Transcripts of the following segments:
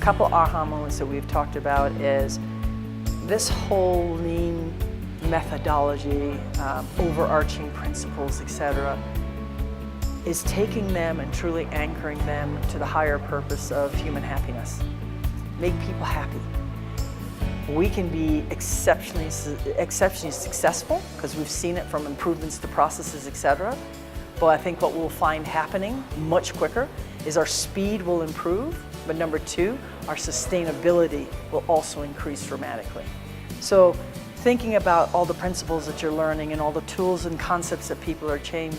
couple aha moments that we've talked about is this whole lean methodology, overarching principles, etc., is taking them and truly anchoring them to the higher purpose of human happiness. Make people happy. We can be exceptionally successful because we've seen it from improvements to processes, etc. But I think what we'll find happening much quicker is our speed will improve, but number two, our sustainability will also increase dramatically. So thinking about all the principles that you're learning and all the tools and concepts that people are training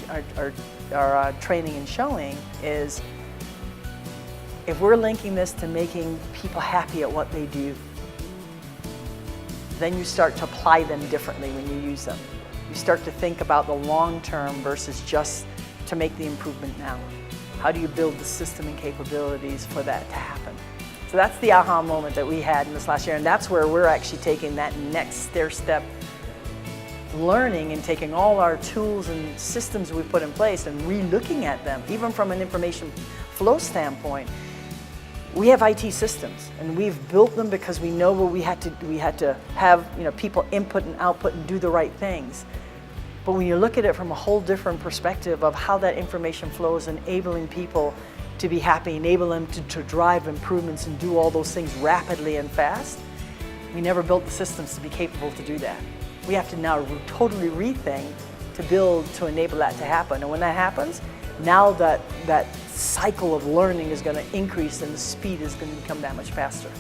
and showing is, if we're linking this to making people happy at what they do, then you start to apply them differently when you use them. You start to think about the long term versus just to make the improvement now. How do you build the system and capabilities for that to happen? So that's the aha moment that we had in this last year, and that's where we're actually taking that next stair-step learning and taking all our tools and systems we've put in place and re-looking at them, even from an information flow standpoint. We have IT systems, and we've built them because we know where we had to have people input and output and do the right things. But when you look at it from a whole different perspective of how that information flows, enabling people to be happy, enable them to drive improvements and do all those things rapidly and fast, we never built the systems to be capable to do that. We have to now totally rethink to build to enable that to happen. And when that happens, now that cycle of learning is going to increase and the speed is going to become that much faster.